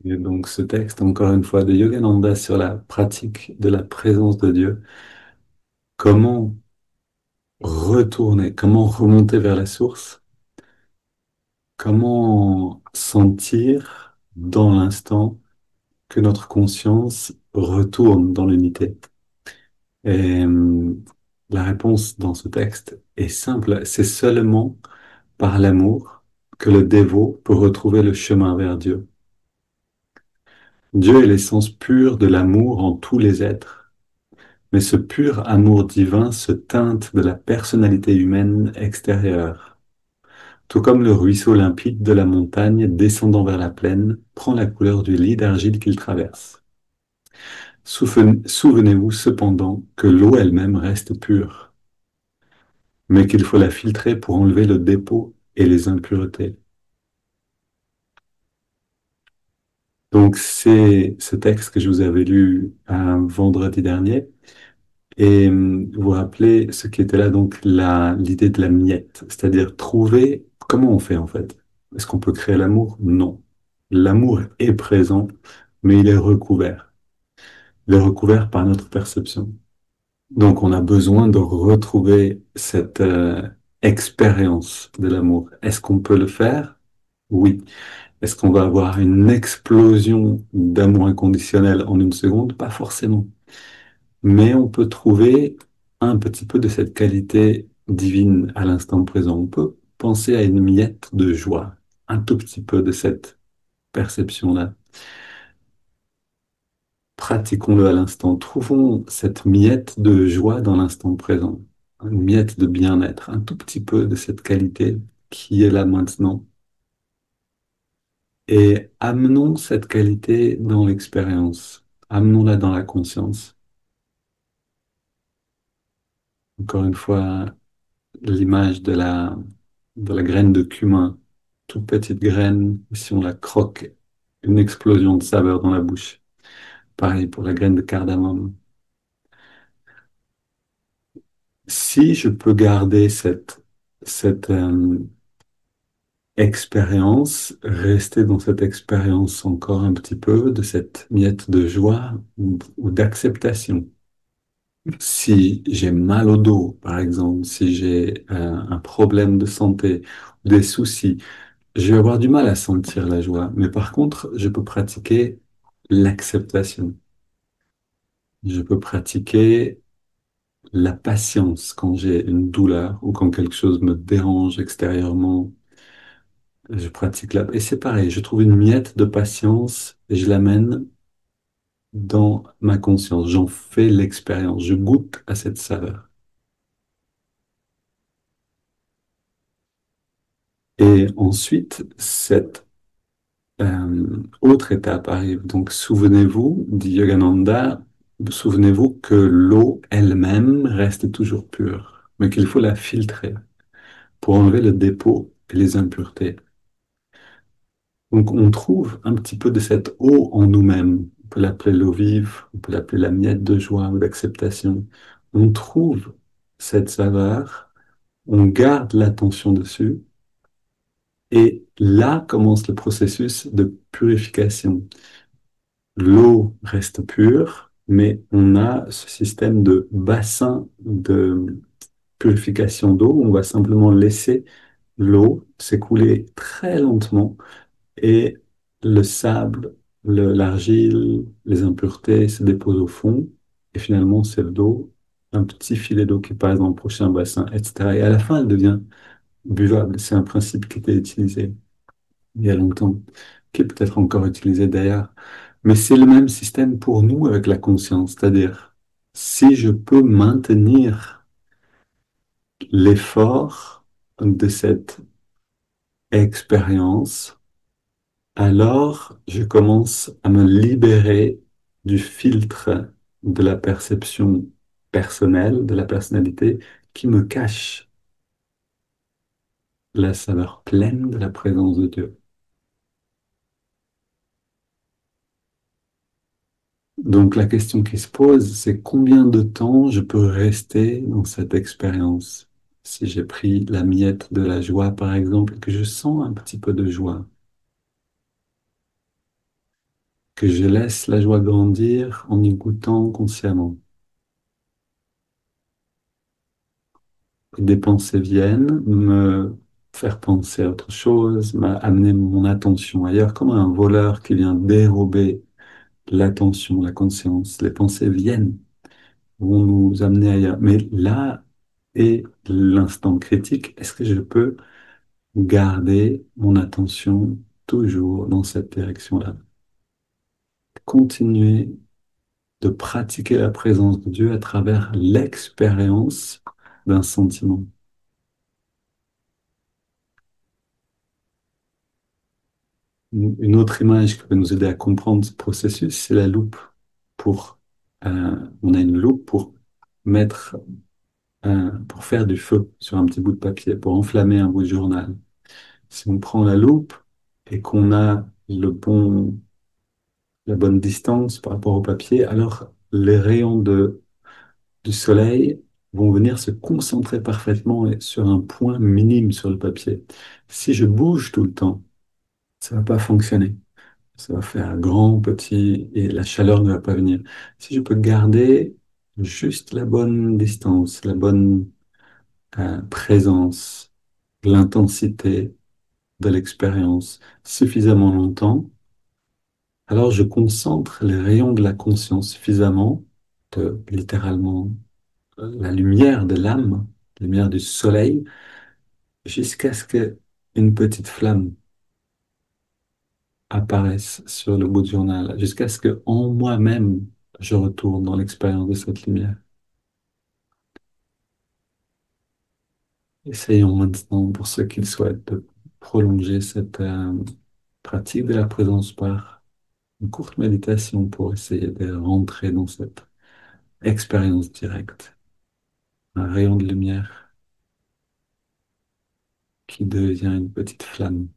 Et donc ce texte, encore une fois, de Yogananda sur la pratique de la présence de Dieu, comment retourner, comment remonter vers la source, comment sentir dans l'instant que notre conscience retourne dans l'unité. Et la réponse dans ce texte est simple, c'est seulement par l'amour que le dévot peut retrouver le chemin vers Dieu. Dieu est l'essence pure de l'amour en tous les êtres, mais ce pur amour divin se teinte de la personnalité humaine extérieure. Tout comme le ruisseau limpide de la montagne descendant vers la plaine prend la couleur du lit d'argile qu'il traverse. Souvenez-vous cependant que l'eau elle-même reste pure, mais qu'il faut la filtrer pour enlever le dépôt et les impuretés. Donc c'est ce texte que je vous avais lu un vendredi dernier. Et vous vous rappelez ce qui était là, donc l'idée de la miette, c'est-à-dire trouver comment on fait en fait. Est-ce qu'on peut créer l'amour? Non. L'amour est présent, mais il est recouvert. Il est recouvert par notre perception. Donc on a besoin de retrouver cette expérience de l'amour. Est-ce qu'on peut le faire? Oui. Est-ce qu'on va avoir une explosion d'amour inconditionnel en une seconde? Pas forcément. Mais on peut trouver un petit peu de cette qualité divine à l'instant présent. On peut penser à une miette de joie, un tout petit peu de cette perception-là. Pratiquons-le à l'instant. Trouvons cette miette de joie dans l'instant présent, une miette de bien-être, un tout petit peu de cette qualité qui est là maintenant. Et amenons cette qualité dans l'expérience, amenons-la dans la conscience. Encore une fois, l'image de la graine de cumin, toute petite graine, si on la croque, une explosion de saveur dans la bouche. Pareil pour la graine de cardamome. Si je peux garder cette expérience, rester dans cette expérience encore un petit peu, de cette miette de joie ou d'acceptation. Si j'ai mal au dos, par exemple, si j'ai un problème de santé, des soucis, je vais avoir du mal à sentir la joie, mais par contre, je peux pratiquer l'acceptation. Je peux pratiquer la patience quand j'ai une douleur ou quand quelque chose me dérange extérieurement. Je pratique la... Et c'est pareil, je trouve une miette de patience et je l'amène dans ma conscience. J'en fais l'expérience. Je goûte à cette saveur. Et ensuite, cette autre étape arrive. Donc, souvenez-vous, dit Yogananda, souvenez-vous que l'eau elle-même reste toujours pure, mais qu'il faut la filtrer pour enlever le dépôt et les impuretés. Donc, on trouve un petit peu de cette eau en nous-mêmes. On peut l'appeler l'eau vive, on peut l'appeler la miette de joie ou d'acceptation. On trouve cette saveur, on garde l'attention dessus, et là commence le processus de purification. L'eau reste pure, mais on a ce système de bassin de purification d'eau. On va simplement laisser l'eau s'écouler très lentement et le sable, l'argile, les impuretés se déposent au fond. Et finalement, c'est l'eau, un petit filet d'eau qui passe dans le prochain bassin, etc. Et à la fin, elle devient buvable. C'est un principe qui était utilisé il y a longtemps, qui est peut-être encore utilisé d'ailleurs. Mais c'est le même système pour nous avec la conscience, c'est-à-dire si je peux maintenir l'effort de cette expérience, alors je commence à me libérer du filtre de la perception personnelle, de la personnalité qui me cache la saveur pleine de la présence de Dieu. Donc la question qui se pose, c'est combien de temps je peux rester dans cette expérience? Si j'ai pris la miette de la joie, par exemple, et que je sens un petit peu de joie, que je laisse la joie grandir en y goûtant consciemment. Des pensées viennent, me faire penser à autre chose, amener mon attention ailleurs, comme un voleur qui vient dérober l'attention, la conscience. Les pensées viennent, vont nous amener ailleurs. Mais là est l'instant critique. Est-ce que je peux garder mon attention toujours dans cette direction-là? Continuer de pratiquer la présence de Dieu à travers l'expérience d'un sentiment. Une autre image qui peut nous aider à comprendre ce processus, c'est la loupe. On a une loupe pour mettre, pour faire du feu sur un petit bout de papier, pour enflammer un bout de journal. Si on prend la loupe et qu'on a la bonne distance par rapport au papier, alors les rayons du soleil vont venir se concentrer parfaitement sur un point minime sur le papier. Si je bouge tout le temps, ça va pas fonctionner. Ça va faire grand, petit, et la chaleur ne va pas venir. Si je peux garder juste la bonne distance, la bonne présence, l'intensité de l'expérience suffisamment longtemps, alors je concentre les rayons de la conscience suffisamment, littéralement la lumière de l'âme, la lumière du soleil, jusqu'à ce qu'une petite flamme apparaissent sur le bout du journal, jusqu'à ce que en moi-même, je retourne dans l'expérience de cette lumière. Essayons maintenant, pour ceux qui le souhaitent, de prolonger cette pratique de la présence par une courte méditation pour essayer de rentrer dans cette expérience directe. Un rayon de lumière qui devient une petite flamme.